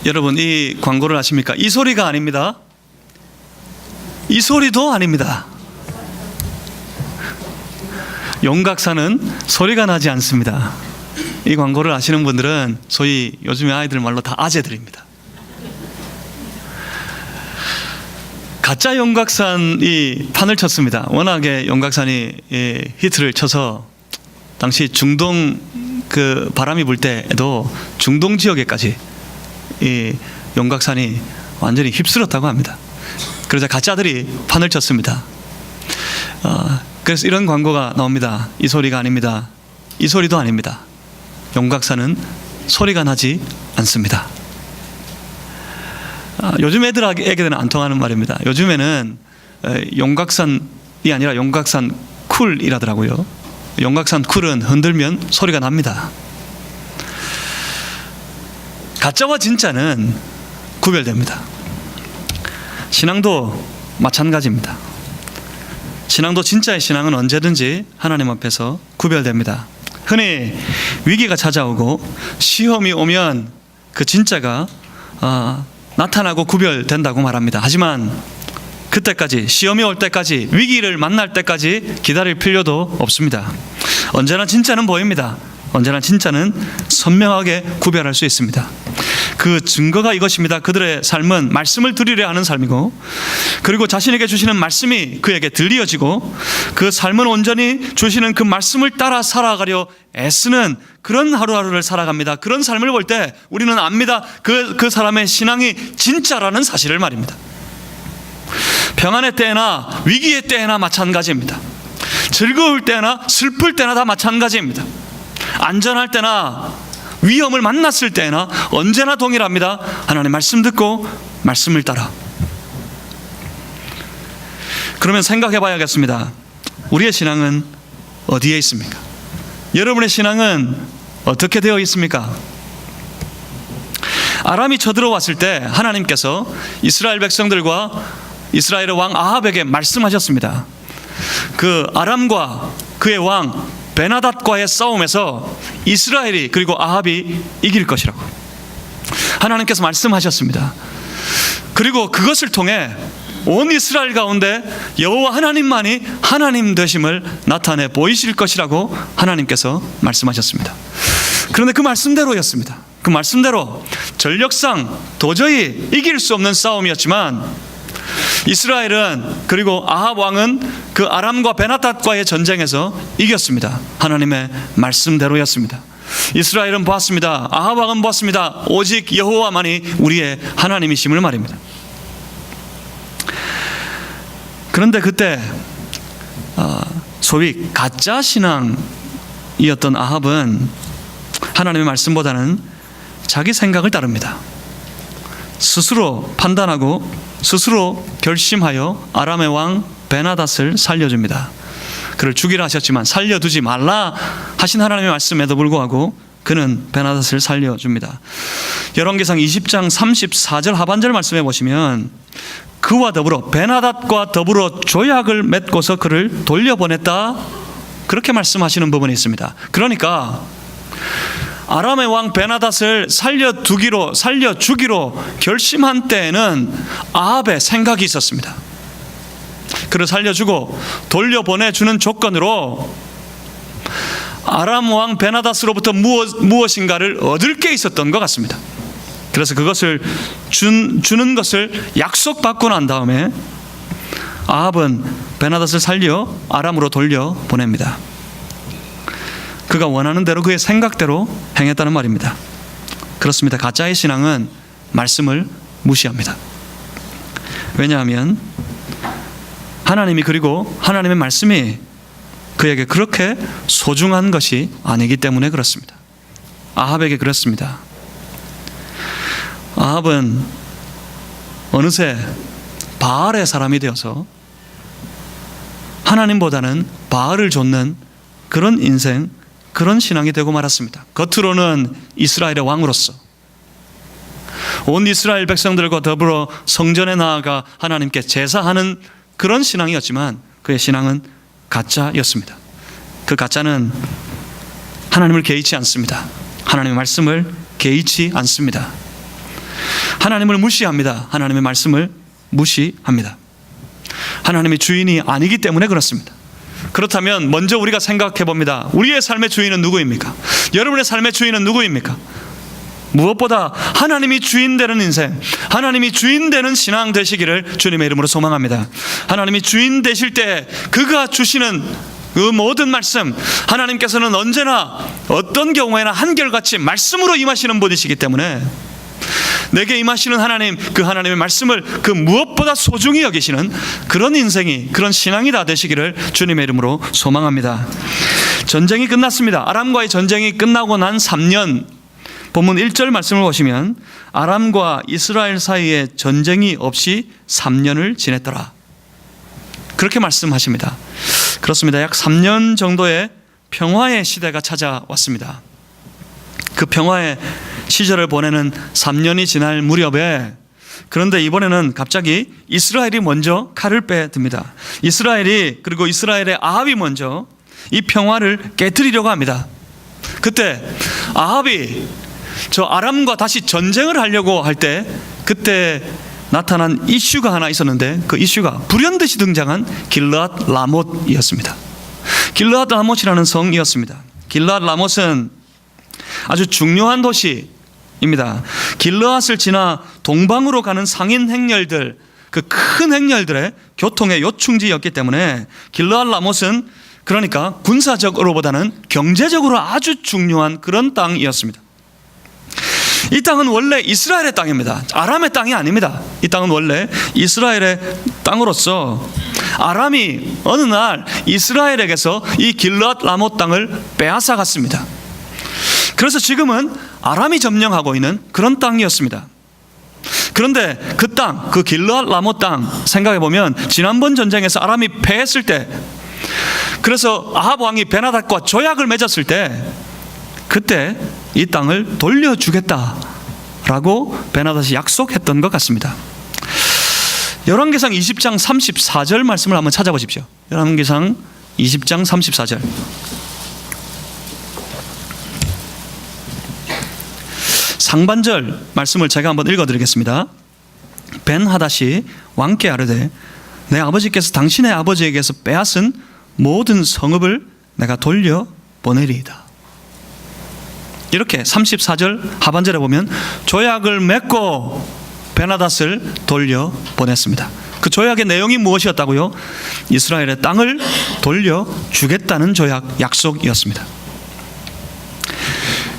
여러분, 이 광고를 아십니까? 이 소리가 아닙니다. 이 소리도 아닙니다. 용각사는 소리가 나지 않습니다. 이 광고를 아시는 분들은 소위 요즘에 아이들 말로 다 아재들입니다. 가짜 용각산이 판을 쳤습니다. 워낙에 용각산이 히트를 쳐서 당시 중동 그 바람이 불 때에도 중동 지역에까지 이 용각산이 완전히 휩쓸었다고 합니다. 그러자 가짜들이 판을 쳤습니다. 그래서 이런 광고가 나옵니다. 이 소리가 아닙니다. 이 소리도 아닙니다. 용각산은 소리가 나지 않습니다. 요즘 애들은 안 통하는 말입니다. 요즘에는 용각산이 아니라 용각산 쿨이라더라고요. 용각산 쿨은 흔들면 소리가 납니다. 가짜와 진짜는 구별됩니다. 신앙도 마찬가지입니다. 신앙도 진짜의 신앙은 언제든지 하나님 앞에서 구별됩니다. 흔히 위기가 찾아오고 시험이 오면 그 진짜가 나타나고 구별된다고 말합니다. 하지만 그때까지, 시험이 올 때까지, 위기를 만날 때까지 기다릴 필요도 없습니다. 언제나 진짜는 보입니다. 언제나 진짜는 선명하게 구별할 수 있습니다. 그 증거가 이것입니다. 그들의 삶은 말씀을 들으려 하는 삶이고, 그리고 자신에게 주시는 말씀이 그에게 들려지고, 그 삶은 온전히 주시는 그 말씀을 따라 살아가려 애쓰는 그런 하루하루를 살아갑니다. 그런 삶을 볼 때 우리는 압니다. 그 사람의 신앙이 진짜라는 사실을 말입니다. 평안의 때나 위기의 때나 마찬가지입니다. 즐거울 때나 슬플 때나 다 마찬가지입니다. 안전할 때나 위험을 만났을 때나 언제나 동일합니다. 하나님 말씀 듣고 말씀을 따라. 그러면 생각해 봐야겠습니다. 우리의 신앙은 어디에 있습니까? 여러분의 신앙은 어떻게 되어 있습니까? 아람이 쳐들어왔을 때 하나님께서 이스라엘 백성들과 이스라엘의 왕 아합에게 말씀하셨습니다. 그 아람과 그의 왕 베나닷과의 싸움에서 이스라엘이, 그리고 아합이 이길 것이라고 하나님께서 말씀하셨습니다. 그리고 그것을 통해 온 이스라엘 가운데 여호와 하나님만이 하나님 되심을 나타내 보이실 것이라고 하나님께서 말씀하셨습니다. 그런데 그 말씀대로였습니다. 그 말씀대로 전력상 도저히 이길 수 없는 싸움이었지만 이스라엘은, 그리고 아합 왕은 그 아람과 베나닷과의 전쟁에서 이겼습니다. 하나님의 말씀대로였습니다. 이스라엘은 보았습니다. 아합 왕은 보았습니다. 오직 여호와만이 우리의 하나님이심을 말입니다. 그런데 그때 소위 가짜 신앙이었던 아합은 하나님의 말씀보다는 자기 생각을 따릅니다. 스스로 판단하고 스스로 결심하여 아람의 왕 베나닷을 살려줍니다. 그를 죽이라 하셨지만 살려두지 말라 하신 하나님의 말씀에도 불구하고 그는 베나닷을 살려줍니다. 열왕기상 20장 34절 하반절 말씀해 보시면 그와 더불어 베나닷과 더불어 조약을 맺고서 그를 돌려보냈다, 그렇게 말씀하시는 부분이 있습니다. 그러니까 아람의 왕 베나닷을 살려주기로 결심한 때에는 아합의 생각이 있었습니다. 그를 살려주고 돌려보내주는 조건으로 아람 왕 베나닷으로부터 무엇인가를 얻을 게 있었던 것 같습니다. 그래서 그것을 주는 것을 약속받고 난 다음에 아합은 베나닷을 살려 아람으로 돌려보냅니다. 그가 원하는 대로, 그의 생각대로 행했다는 말입니다. 그렇습니다. 가짜의 신앙은 말씀을 무시합니다. 왜냐하면 하나님이, 그리고 하나님의 말씀이 그에게 그렇게 소중한 것이 아니기 때문에 그렇습니다. 아합에게 그렇습니다. 아합은 어느새 바알의 사람이 되어서 하나님보다는 바알을 좇는 그런 인생, 그런 신앙이 되고 말았습니다. 겉으로는 이스라엘의 왕으로서 온 이스라엘 백성들과 더불어 성전에 나아가 하나님께 제사하는 그런 신앙이었지만 그의 신앙은 가짜였습니다. 그 가짜는 하나님을 개의치 않습니다. 하나님의 말씀을 개의치 않습니다. 하나님을 무시합니다. 하나님의 말씀을 무시합니다. 하나님의 주인이 아니기 때문에 그렇습니다. 그렇다면 먼저 우리가 생각해 봅니다. 우리의 삶의 주인은 누구입니까? 여러분의 삶의 주인은 누구입니까? 무엇보다 하나님이 주인 되는 인생, 하나님이 주인 되는 신앙 되시기를 주님의 이름으로 소망합니다. 하나님이 주인 되실 때 그가 주시는 그 모든 말씀, 하나님께서는 언제나 어떤 경우에나 한결같이 말씀으로 임하시는 분이시기 때문에 내게 임하시는 하나님, 그 하나님의 말씀을 그 무엇보다 소중히 여기시는 그런 인생이, 그런 신앙이 다 되시기를 주님의 이름으로 소망합니다. 전쟁이 끝났습니다. 아람과의 전쟁이 끝나고 난 3년, 본문 1절 말씀을 보시면 아람과 이스라엘 사이에 전쟁이 없이 3년을 지냈더라, 그렇게 말씀하십니다. 그렇습니다. 약 3년 정도의 평화의 시대가 찾아왔습니다. 그 평화의 시절을 보내는 3년이 지날 무렵에, 그런데 이번에는 갑자기 이스라엘이 먼저 칼을 빼듭니다. 이스라엘이, 그리고 이스라엘의 아합이 먼저 이 평화를 깨트리려고 합니다. 그때 아합이 저 아람과 다시 전쟁을 하려고 할 때, 그때 나타난 이슈가 하나 있었는데, 그 이슈가 불현듯이 등장한 길르앗 라못이었습니다. 길르앗 라못이라는 성이었습니다. 길르앗 라못은 아주 중요한 도시입니다. 길르앗을 지나 동방으로 가는 상인 행렬들, 그 큰 행렬들의 교통의 요충지였기 때문에 길르앗 라못은 그러니까 군사적으로보다는 경제적으로 아주 중요한 그런 땅이었습니다. 이 땅은 원래 이스라엘의 땅입니다. 아람의 땅이 아닙니다. 이 땅은 원래 이스라엘의 땅으로서 아람이 어느 날 이스라엘에게서 이 길르앗 라못 땅을 빼앗아 갔습니다. 그래서 지금은 아람이 점령하고 있는 그런 땅이었습니다. 그런데 그 땅, 그 길르앗 라못 땅 생각해 보면 지난번 전쟁에서 아람이 패했을 때, 그래서 아합 왕이 베나닷과 조약을 맺었을 때, 그때 이 땅을 돌려주겠다라고 베나닷이 약속했던 것 같습니다. 열왕기상 20장 34절 말씀을 한번 찾아보십시오. 열왕기상 20장 34절. 상반절 말씀을 제가 한번 읽어드리겠습니다. 벤하닷이 왕께 아뢰되 내 아버지께서 당신의 아버지에게서 빼앗은 모든 성읍을 내가 돌려보내리이다. 이렇게 34절 하반절에 보면 조약을 맺고 베나닷을 돌려보냈습니다. 그 조약의 내용이 무엇이었다고요? 이스라엘의 땅을 돌려주겠다는 조약, 약속이었습니다.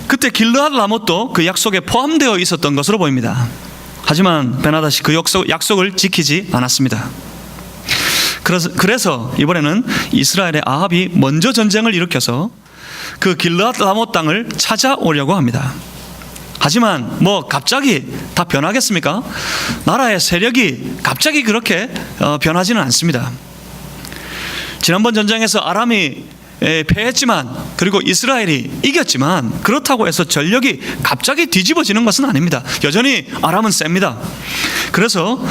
그때 길르앗 라못도 그 약속에 포함되어 있었던 것으로 보입니다. 하지만 베나닷이 그 약속을 지키지 않았습니다. 그래서 이번에는 이스라엘의 아합이 먼저 전쟁을 일으켜서 그 길르앗 라못 땅을 찾아오려고 합니다. 하지만 뭐 갑자기 다 변하겠습니까? 나라의 세력이 갑자기 그렇게 변하지는 않습니다. 지난번 전쟁에서 아람이 패했지만, 그리고 이스라엘이 이겼지만, 그렇다고 해서 전력이 갑자기 뒤집어지는 것은 아닙니다. 여전히 아람은 셉니다. 그래서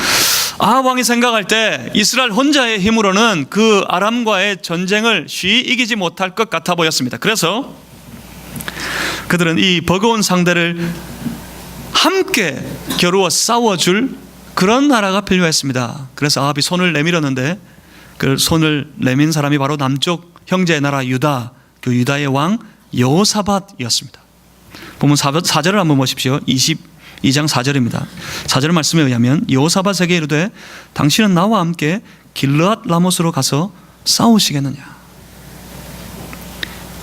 아합 왕이 생각할 때 이스라엘 혼자의 힘으로는 그 아람과의 전쟁을 쉬이 이기지 못할 것 같아 보였습니다. 그래서 그들은 이 버거운 상대를 함께 겨루어 싸워줄 그런 나라가 필요했습니다. 그래서 아합이 손을 내밀었는데, 그 손을 내민 사람이 바로 남쪽 형제의 나라 유다, 그 유다의 왕 여호사밧이었습니다. 보면 4절을 한번 보십시오. 22장 4절입니다. 4절 말씀에 의하면 여호사밧에게 이르되 당신은 나와 함께 길르앗 라못으로 가서 싸우시겠느냐.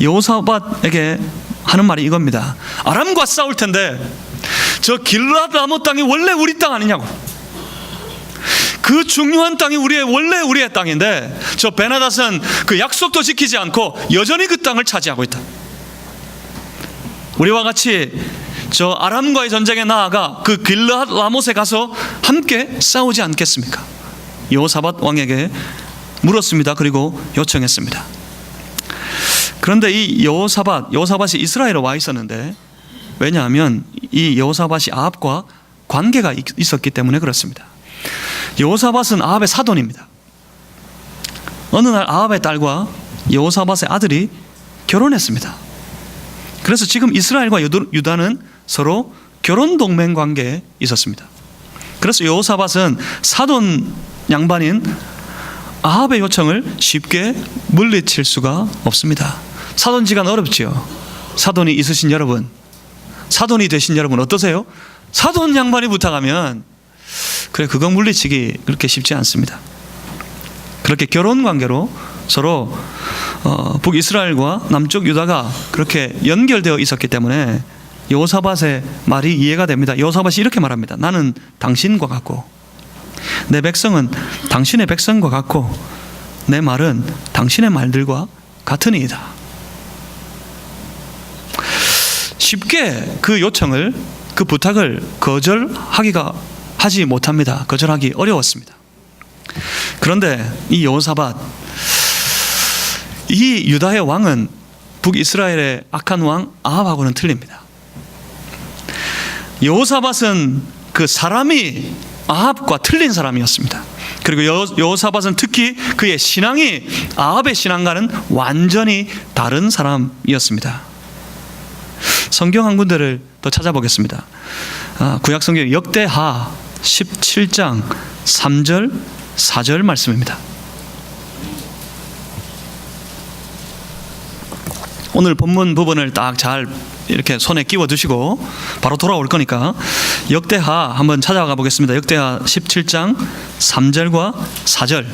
여호사밧에게 하는 말이 이겁니다. 아람과 싸울 텐데 저 길르앗 라못 땅이 원래 우리 땅 아니냐고. 그 중요한 땅이 원래 우리의 땅인데 저 베나닷은 그 약속도 지키지 않고 여전히 그 땅을 차지하고 있다. 우리와 같이 저 아람과의 전쟁에 나아가 그 길르앗 라못에 가서 함께 싸우지 않겠습니까? 여호사밧 왕에게 물었습니다. 그리고 요청했습니다. 그런데 이 여호사밧이 이스라엘에 와 있었는데, 왜냐하면 이 여호사밧이 아합과 관계가 있었기 때문에 그렇습니다. 여호사밧은 아합의 사돈입니다. 어느 날 아합의 딸과 여호사밧의 아들이 결혼했습니다. 그래서 지금 이스라엘과 유다는 서로 결혼 동맹 관계에 있었습니다. 그래서 여호사밧은 사돈 양반인 아합의 요청을 쉽게 물리칠 수가 없습니다. 사돈지간 어렵지요. 사돈이 있으신 여러분, 사돈이 되신 여러분 어떠세요? 사돈 양반이 부탁하면 그래, 그거 물리치기 그렇게 쉽지 않습니다. 그렇게 결혼 관계로 서로 북이스라엘과 남쪽 유다가 그렇게 연결되어 있었기 때문에 여호사밧의 말이 이해가 됩니다. 여호사밧이 이렇게 말합니다. 나는 당신과 같고 내 백성은 당신의 백성과 같고 내 말은 당신의 말들과 같으니이다. 쉽게 그 요청을, 그 부탁을 하지 못합니다. 거절하기 어려웠습니다. 그런데 이 여호사밧, 이 유다의 왕은 북이스라엘의 악한 왕 아합하고는 틀립니다. 여호사밧은 그 사람이 아합과 틀린 사람이었습니다. 그리고 여호사밧은 특히 그의 신앙이 아합의 신앙과는 완전히 다른 사람이었습니다. 성경 한 군데를 더 찾아보겠습니다. 구약 성경 역대하 17장 3절 4절 말씀입니다. 오늘 본문 부분을 딱 잘 이렇게 손에 끼워 두시고 바로 돌아올 거니까 역대하 한번 찾아가 보겠습니다. 역대하 17장 3절과 4절.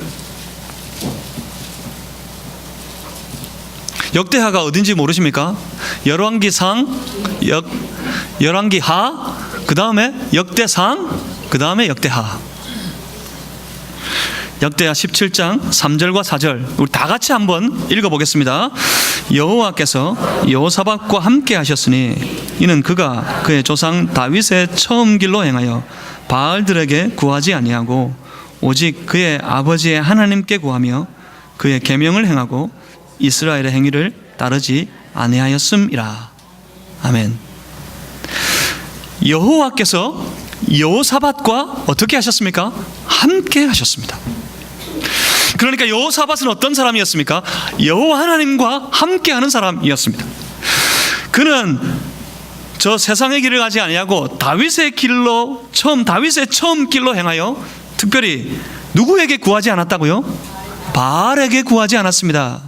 역대하가 어딘지 모르십니까? 열왕기상, 열왕기하, 그 다음에 역대상, 그 다음에 역대하. 역대하 17장 3절과 4절 우리 다 같이 한번 읽어보겠습니다. 여호와께서 여호사밧과 함께 하셨으니 이는 그가 그의 조상 다윗의 처음 길로 행하여 바알들에게 구하지 아니하고 오직 그의 아버지의 하나님께 구하며 그의 계명을 행하고 이스라엘의 행위를 따르지 아니하였음이라. 아멘. 여호와께서 여호사밧과 어떻게 하셨습니까? 함께 하셨습니다. 그러니까 여호사밧은 어떤 사람이었습니까? 여호와 하나님과 함께하는 사람이었습니다. 그는 저 세상의 길을 가지 아니하고 다윗의 처음 길로 행하여 특별히 누구에게 구하지 않았다고요? 바알에게 구하지 않았습니다.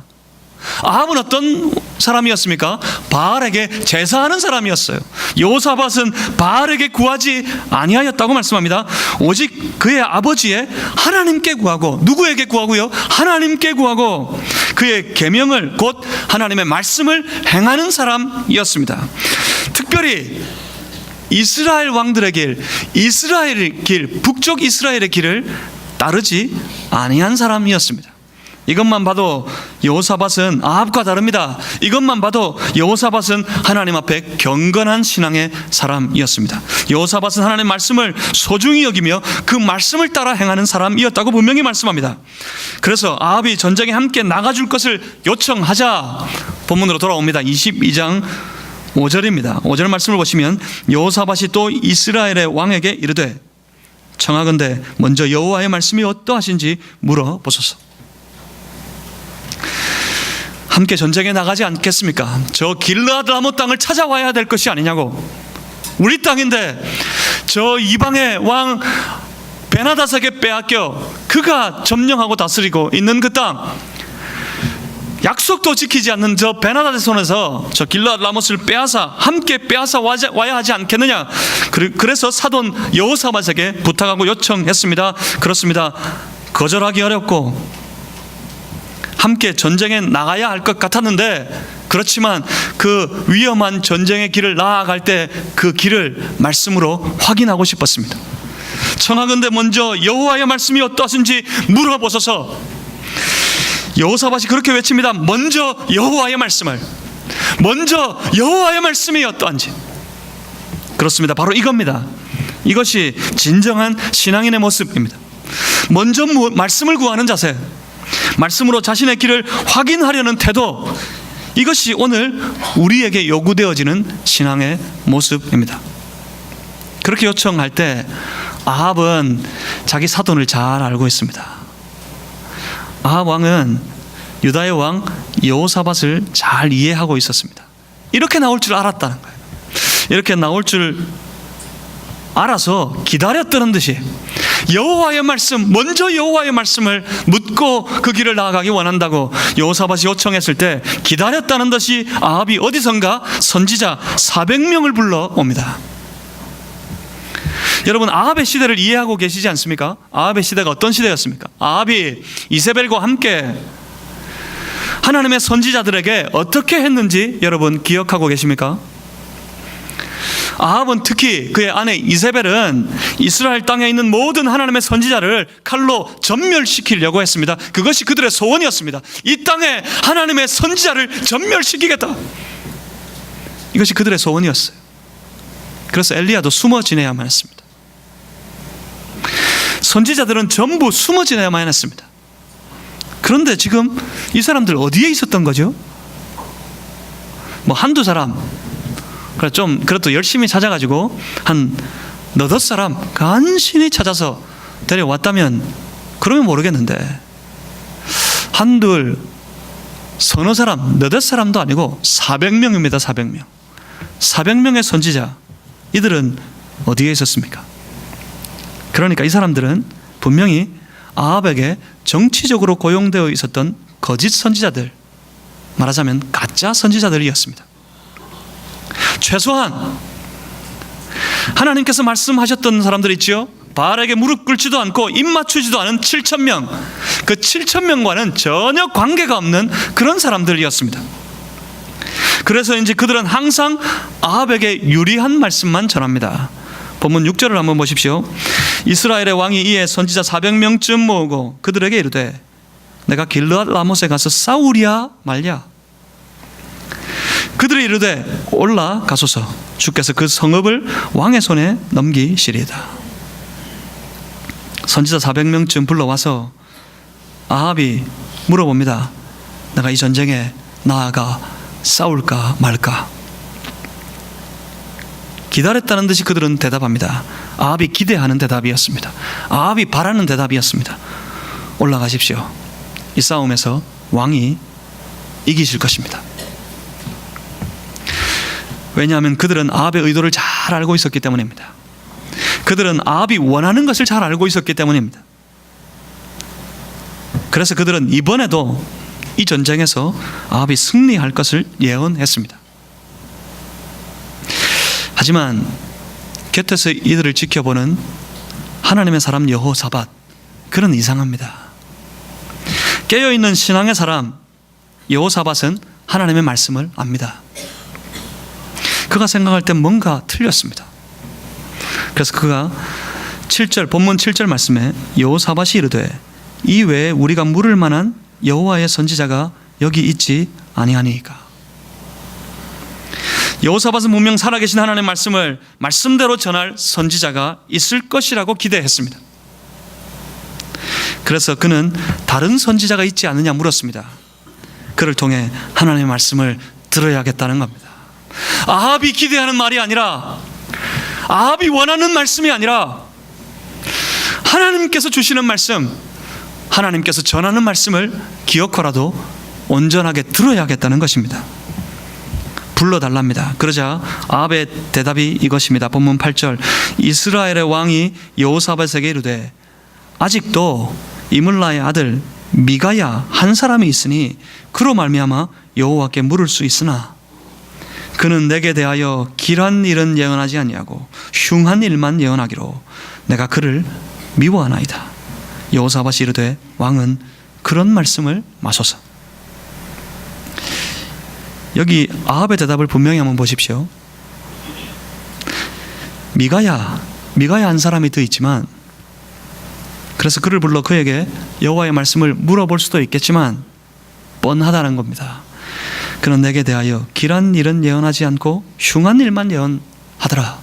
아합은 어떤 사람이었습니까? 바알에게 제사하는 사람이었어요. 여호사밧은 바알에게 구하지 아니하였다고 말씀합니다. 오직 그의 아버지의 하나님께 구하고, 누구에게 구하고요? 하나님께 구하고 그의 계명을, 곧 하나님의 말씀을 행하는 사람이었습니다. 특별히 이스라엘 왕들의 길, 이스라엘의 길, 북쪽 이스라엘의 길을 따르지 아니한 사람이었습니다. 이것만 봐도 여호사밧은 아합과 다릅니다. 이것만 봐도 여호사밧은 하나님 앞에 경건한 신앙의 사람이었습니다. 여호사밧은 하나님의 말씀을 소중히 여기며 그 말씀을 따라 행하는 사람이었다고 분명히 말씀합니다. 그래서 아합이 전쟁에 함께 나가줄 것을 요청하자 본문으로 돌아옵니다. 22장 5절입니다. 5절 말씀을 보시면 여호사밧이 또 이스라엘의 왕에게 이르되 청하건대 먼저 여호와의 말씀이 어떠하신지 물어보소서. 함께 전쟁에 나가지 않겠습니까? 저 길르앗 라못 땅을 찾아와야 될 것이 아니냐고. 우리 땅인데 저 이방의 왕 베나닷에게 빼앗겨 그가 점령하고 다스리고 있는 그 땅, 약속도 지키지 않는 저 베나닷의 손에서 저 길르앗 라못을 함께 빼앗아 와야 하지 않겠느냐. 그래서 사돈 여호사밧에게 부탁하고 요청했습니다. 그렇습니다. 거절하기 어렵고 함께 전쟁에 나가야 할 것 같았는데, 그렇지만 그 위험한 전쟁의 길을 나아갈 때 그 길을 말씀으로 확인하고 싶었습니다. 청하건대 먼저 여호와의 말씀이 어떠하신지 물어보소서. 여호사밧이 그렇게 외칩니다. 먼저 여호와의 말씀을, 먼저 여호와의 말씀이 어떠한지. 그렇습니다. 바로 이겁니다. 이것이 진정한 신앙인의 모습입니다. 먼저 말씀을 구하는 자세, 말씀으로 자신의 길을 확인하려는 태도, 이것이 오늘 우리에게 요구되어지는 신앙의 모습입니다. 그렇게 요청할 때 아합은 자기 사돈을 잘 알고 있습니다. 아합 왕은 유다의 왕 여호사밧을 잘 이해하고 있었습니다. 이렇게 나올 줄 알았다는 거예요. 이렇게 나올 줄 알아서 기다렸다는 듯이 여호와의 말씀, 먼저 여호와의 말씀을 묻고 그 길을 나아가기 원한다고 여호사밧이 요청했을 때 기다렸다는 듯이 아합이 어디선가 선지자 400명을 불러옵니다. 여러분, 아합의 시대를 이해하고 계시지 않습니까? 아합의 시대가 어떤 시대였습니까? 아합이 이세벨과 함께 하나님의 선지자들에게 어떻게 했는지 여러분 기억하고 계십니까? 아합은 특히 그의 아내 이세벨은 이스라엘 땅에 있는 모든 하나님의 선지자를 칼로 전멸시키려고 했습니다. 그것이 그들의 소원이었습니다. 이 땅에 하나님의 선지자를 전멸시키겠다. 이것이 그들의 소원이었어요. 그래서 엘리야도 숨어 지내야만 했습니다. 선지자들은 전부 숨어 지내야만 했습니다. 그런데 지금 이 사람들 어디에 있었던 거죠? 뭐 한두 사람, 그래도 열심히 찾아가지고 한 너댓 사람 간신히 찾아서 데려왔다면 그러면 모르겠는데, 한둘 서너 사람, 너댓 사람도 아니고 400명입니다. 400명. 400명의 선지자, 이들은 어디에 있었습니까? 그러니까 이 사람들은 분명히 아합에게 정치적으로 고용되어 있었던 거짓 선지자들, 말하자면 가짜 선지자들이었습니다. 최소한 하나님께서 말씀하셨던 사람들 있지요. 바알에게 무릎 꿇지도 않고 입 맞추지도 않은 7,000명, 그 7,000명과는 전혀 관계가 없는 그런 사람들이었습니다. 그래서 이제 그들은 항상 아합에게 유리한 말씀만 전합니다. 본문 6절을 한번 보십시오. 이스라엘의 왕이 이에 선지자 400명쯤 모으고 그들에게 이르되 내가 길르앗 라못에 가서 싸우랴 말랴. 그들이 이르되 올라가소서, 주께서 그 성읍을 왕의 손에 넘기시리이다. 선지자 400명쯤 불러와서 아합이 물어봅니다. 내가 이 전쟁에 나아가 싸울까 말까? 기다렸다는 듯이 그들은 대답합니다. 아합이 기대하는 대답이었습니다. 아합이 바라는 대답이었습니다. 올라가십시오. 이 싸움에서 왕이 이기실 것입니다. 왜냐하면 그들은 아합의 의도를 잘 알고 있었기 때문입니다. 그들은 아합이 원하는 것을 잘 알고 있었기 때문입니다. 그래서 그들은 이번에도 이 전쟁에서 아합이 승리할 것을 예언했습니다. 하지만 곁에서 이들을 지켜보는 하나님의 사람 여호사밧, 그는 이상합니다. 깨어있는 신앙의 사람 여호사밧은 하나님의 말씀을 압니다. 그가 생각할 땐 뭔가 틀렸습니다. 그래서 그가 7절, 본문 7절 말씀에 여호사밧이 이르되 이 외에 우리가 물을 만한 여호와의 선지자가 여기 있지 아니하니까. 여호사밧은 분명 살아계신 하나님의 말씀을 말씀대로 전할 선지자가 있을 것이라고 기대했습니다. 그래서 그는 다른 선지자가 있지 않느냐 물었습니다. 그를 통해 하나님의 말씀을 들어야겠다는 겁니다. 아합이 기대하는 말이 아니라, 아합이 원하는 말씀이 아니라 하나님께서 주시는 말씀, 하나님께서 전하는 말씀을 기어코라도 온전하게 들어야겠다는 것입니다. 불러달랍니다. 그러자 아합의 대답이 이것입니다. 본문 8절, 이스라엘의 왕이 여호사밧에게 이르되 아직도 이물라의 아들 미가야 한 사람이 있으니 그로 말미암아 여호와께 물을 수 있으나 그는 내게 대하여 길한 일은 예언하지 아니하고 흉한 일만 예언하기로 내가 그를 미워하나이다. 여호사밧이 이르되 왕은 그런 말씀을 마소서. 여기 아합의 대답을 분명히 한번 보십시오. 미가야 한 사람이 더 있지만, 그래서 그를 불러 그에게 여호와의 말씀을 물어볼 수도 있겠지만 뻔하다는 겁니다. 그는 내게 대하여 길한 일은 예언하지 않고 흉한 일만 예언하더라.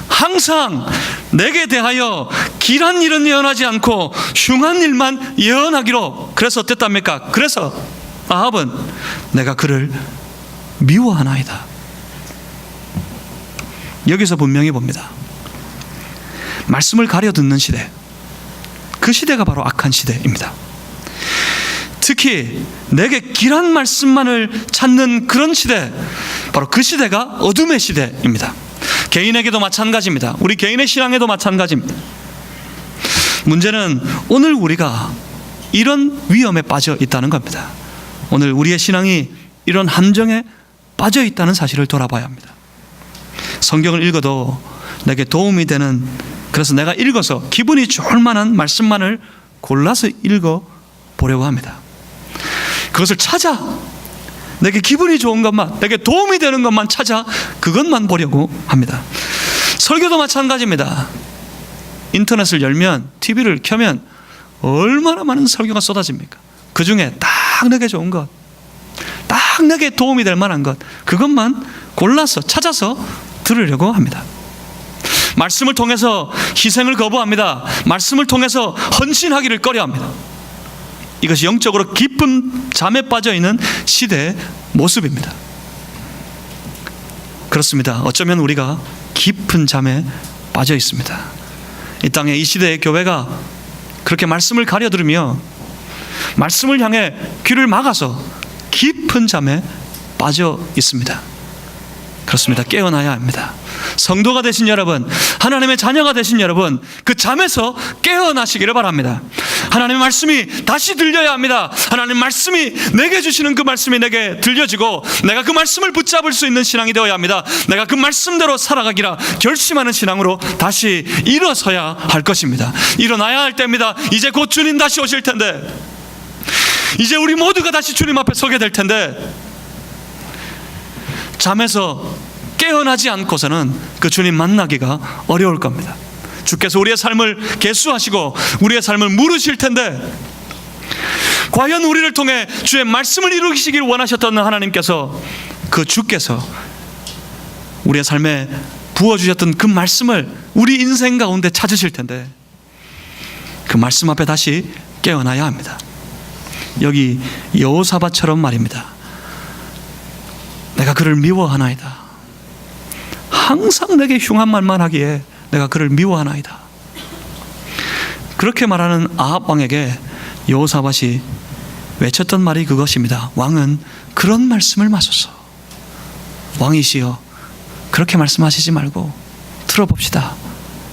항상 내게 대하여 길한 일은 예언하지 않고 흉한 일만 예언하기로. 그래서 어땠답니까? 그래서 아합은 내가 그를 미워하나이다. 여기서 분명히 봅니다. 말씀을 가려 듣는 시대, 그 시대가 바로 악한 시대입니다. 특히 내게 길한 말씀만을 찾는 그런 시대, 바로 그 시대가 어둠의 시대입니다. 개인에게도 마찬가지입니다. 우리 개인의 신앙에도 마찬가지입니다. 문제는 오늘 우리가 이런 위험에 빠져 있다는 겁니다. 오늘 우리의 신앙이 이런 함정에 빠져 있다는 사실을 돌아봐야 합니다. 성경을 읽어도 내게 도움이 되는, 그래서 내가 읽어서 기분이 좋을 만한 말씀만을 골라서 읽어보려고 합니다. 그것을 찾아, 내게 기분이 좋은 것만, 내게 도움이 되는 것만 찾아 그것만 보려고 합니다. 설교도 마찬가지입니다. 인터넷을 열면, TV를 켜면 얼마나 많은 설교가 쏟아집니까? 그 중에 딱 내게 좋은 것, 딱 내게 도움이 될 만한 것, 그것만 골라서 찾아서 들으려고 합니다. 말씀을 통해서 희생을 거부합니다. 말씀을 통해서 헌신하기를 꺼려합니다. 이것이 영적으로 깊은 잠에 빠져 있는 시대의 모습입니다. 그렇습니다. 어쩌면 우리가 깊은 잠에 빠져 있습니다. 이 땅에, 이 시대의 교회가 그렇게 말씀을 가려들으며 말씀을 향해 귀를 막아서 깊은 잠에 빠져 있습니다. 그렇습니다. 깨어나야 합니다. 성도가 되신 여러분, 하나님의 자녀가 되신 여러분, 그 잠에서 깨어나시기를 바랍니다. 하나님의 말씀이 다시 들려야 합니다. 하나님 말씀이 내게 주시는 그 말씀이 내게 들려지고 내가 그 말씀을 붙잡을 수 있는 신앙이 되어야 합니다. 내가 그 말씀대로 살아가기라 결심하는 신앙으로 다시 일어서야 할 것입니다. 일어나야 할 때입니다. 이제 곧 주님 다시 오실 텐데, 이제 우리 모두가 다시 주님 앞에 서게 될 텐데, 잠에서 깨어나지 않고서는 그 주님 만나기가 어려울 겁니다. 주께서 우리의 삶을 계수하시고 우리의 삶을 물으실 텐데, 과연 우리를 통해 주의 말씀을 이루시길 원하셨던 하나님께서, 그 주께서 우리의 삶에 부어주셨던 그 말씀을 우리 인생 가운데 찾으실 텐데, 그 말씀 앞에 다시 깨어나야 합니다. 여기 여호사밧처럼 말입니다. 내가 그를 미워하나이다. 항상 내게 흉한 말만 하기에 내가 그를 미워하나이다. 그렇게 말하는 아합 왕에게 여호사밧이 외쳤던 말이 그것입니다. 왕은 그런 말씀을 마소서. 왕이시여, 그렇게 말씀하시지 말고 들어봅시다.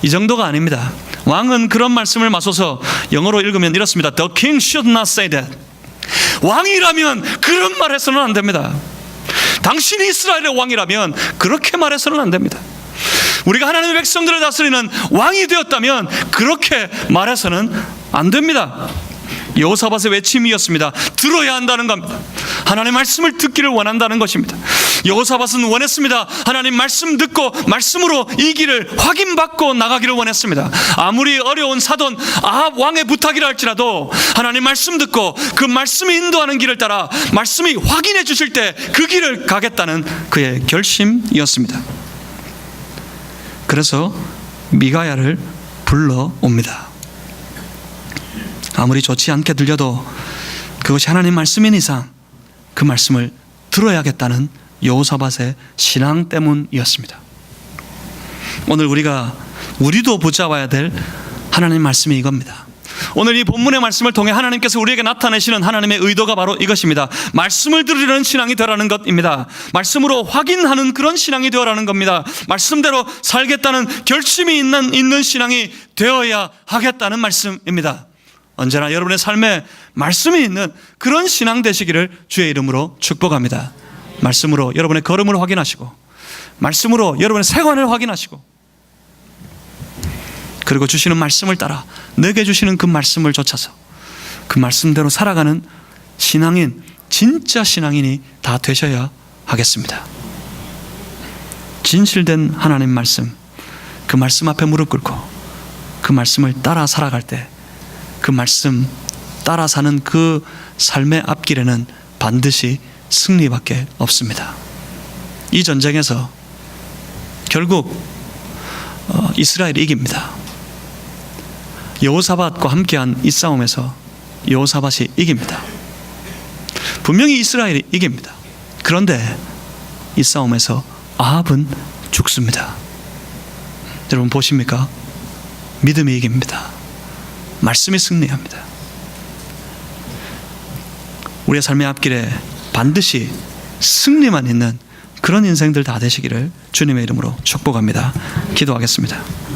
이 정도가 아닙니다. 왕은 그런 말씀을 마소서. 영어로 읽으면 이렇습니다. The king should not say that. 왕이라면 그런 말 해서는 안 됩니다. 당신이 이스라엘의 왕이라면 그렇게 말해서는 안 됩니다. 우리가 하나님의 백성들을 다스리는 왕이 되었다면 그렇게 말해서는 안 됩니다. 여호사밧의 외침이었습니다. 들어야 한다는 겁니다. 하나님의 말씀을 듣기를 원한다는 것입니다. 여호사밧은 원했습니다. 하나님 말씀 듣고 말씀으로 이 길을 확인받고 나가기를 원했습니다. 아무리 어려운 사돈 아합 왕의 부탁이라 할지라도 하나님 말씀 듣고 그 말씀이 인도하는 길을 따라 말씀이 확인해 주실 때 그 길을 가겠다는 그의 결심이었습니다. 그래서 미가야를 불러옵니다. 아무리 좋지 않게 들려도 그것이 하나님 말씀인 이상 그 말씀을 들어야겠다는 여호사밧의 신앙 때문이었습니다. 오늘 우리도 붙잡아야 될 하나님 말씀이 이겁니다. 오늘 이 본문의 말씀을 통해 하나님께서 우리에게 나타내시는 하나님의 의도가 바로 이것입니다. 말씀을 들으려는 신앙이 되라는 것입니다. 말씀으로 확인하는 그런 신앙이 되어라는 겁니다. 말씀대로 살겠다는 결심이 있는 신앙이 되어야 하겠다는 말씀입니다. 언제나 여러분의 삶에 말씀이 있는 그런 신앙 되시기를 주의 이름으로 축복합니다. 말씀으로 여러분의 걸음을 확인하시고, 말씀으로 여러분의 세관을 확인하시고, 그리고 주시는 말씀을 따라 내게 주시는 그 말씀을 좇아서 그 말씀대로 살아가는 신앙인, 진짜 신앙인이 다 되셔야 하겠습니다. 진실된 하나님 말씀, 그 말씀 앞에 무릎 꿇고 그 말씀을 따라 살아갈 때 그 말씀 따라 사는 그 삶의 앞길에는 반드시 승리밖에 없습니다. 이 전쟁에서 결국 이스라엘이 이깁니다. 여호사밧과 함께한 이 싸움에서 여호사밧이 이깁니다. 분명히 이스라엘이 이깁니다. 그런데 이 싸움에서 아합은 죽습니다. 여러분 보십니까? 믿음이 이깁니다. 말씀이 승리합니다. 우리의 삶의 앞길에 반드시 승리만 있는 그런 인생들 다 되시기를 주님의 이름으로 축복합니다. 기도하겠습니다.